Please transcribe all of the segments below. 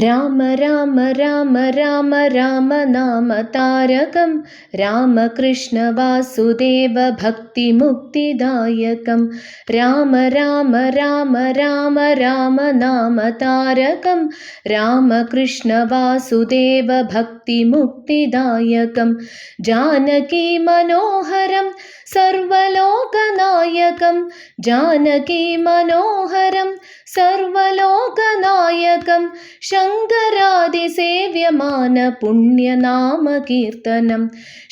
राम राम राम राम राम नाम तारकं रामकृष्ण वासुदेव भक्तिमुक्तिदायकं राम राम राम राम राम नाम तारकं रामकृष्ण वासुदेव भक्तिमुक्तिदायकं जानकी मनोहरं सर्वलोकनायकं जानकी मनोहरं सर्वलोकनायकं शङ्करादिसेव्यमान पुण्यनाम कीर्तनं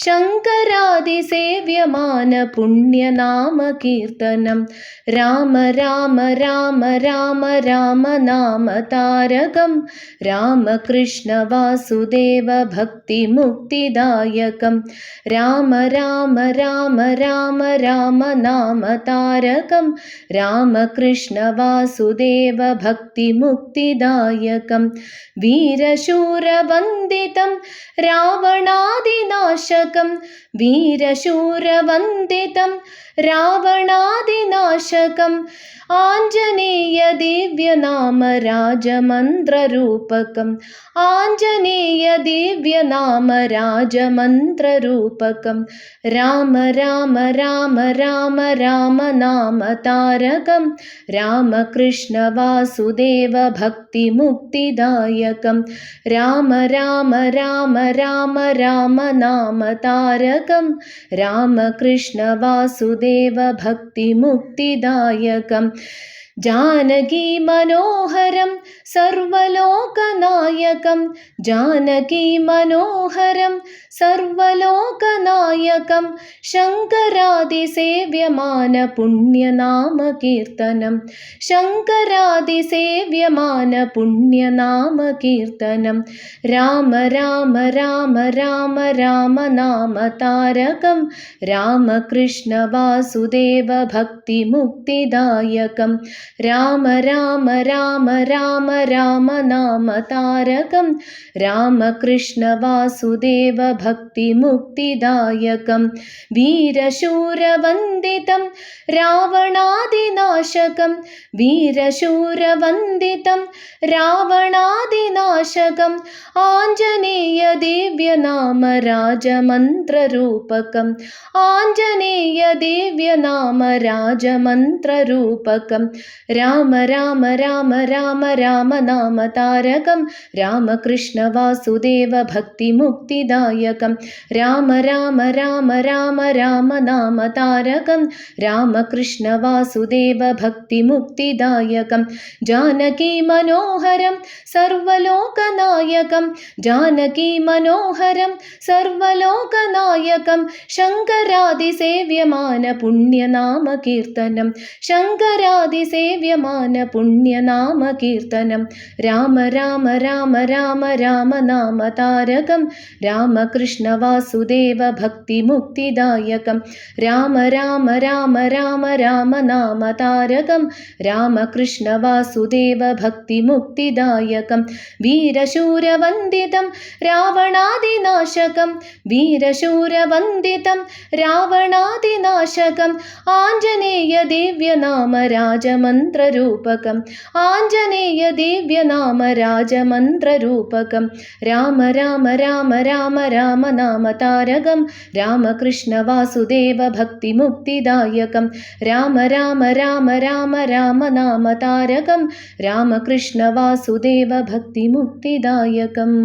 शङ्करादिसेव्यमान पुण्यनाम कीर्तनं राम राम राम राम राम नाम तारकं रामकृष्ण वासुदेव भक्तिमुक्तिदायकं राम राम राम राम राम नाम तारकं रामकृष्ण वासुदेव भक्तिमुक्तिदायकं वीरशूरवन्दितं रावणादिनाशकं वीरशूरवन्दितं रावणादिनाशकम् आञ्जनेयदिव्यनाम राजमन्त्ररूपकम् आञ्जनेयदिव्यनाम राजमन्त्ररूपकं राम राम राम राम राम नाम तारकं रामकृष्ण वासुदेव भक्तिमुक्तिदायकं राम राम राम राम राम नाम तारकं रामकृष्ण वासुदेव भक्तिमुक्तिदायकं जानकी मनोहरं सर्वलोकनायकं जानकी मनोहरं सर्वलोकनायकं शङ्करादिसेव्यमान पुण्यनाम कीर्तनं शङ्करादिसेव्यमान पुण्यनाम कीर्तनं राम राम राम राम राम नाम तारकं रामकृष्ण वासुदेव भक्तिमुक्तिदायकं राम राम राम राम राम नाम तारकं रामकृष्ण वासुदेव भक्तिमुक्तिदायकं वीरशूरवन्दितं रावणादिनाशकं वीरशूरवन्दितं रावणादिनाशकम् आञ्जनेयदिव्यनाम राजमन्त्ररूपकम् आञ्जनेयदिव्यनाम राजमन्त्ररूपकं राम राम राम राम राम नाम तारकं रामकृष्ण वासुदेव भक्तिमुक्तिदायकं राम राम राम राम राम नाम तारकं रामकृष्ण वासुदेव भक्तिमुक्तिदायकं जानकी मनोहरं सर्वलोकनायकं जानकी मनोहरं सर्वलोकनायकं शङ्करादिसेव्यमान पुण्यनाम कीर्तनं शङ्करादिसेव्यमान पुण्यनाम कीर्तनं राम राम राम राम राम नाम तारकं रामकृष्ण वासुदेव भक्तिमुक्तिदायकं राम राम राम राम राम नाम तारकं रामकृष्ण वासुदेव भक्तिमुक्तिदायकं वीरशूरवन्दितं रावणादिनाशकं वीरशूरवन्दितं रावणादिनाशकम् आञ्जनेयदिव्यनाम राजमन्त्ररूपकम् आञ्जनेयदिव्यनाम राजमन्त्ररूपकं राम राम राम राम राम नाम तारकं रामकृष्ण वासुदेव भक्तिमुक्तिदायकं राम राम राम राम राम नाम तारकं रामकृष्ण वासुदेव भक्तिमुक्तिदायकम्।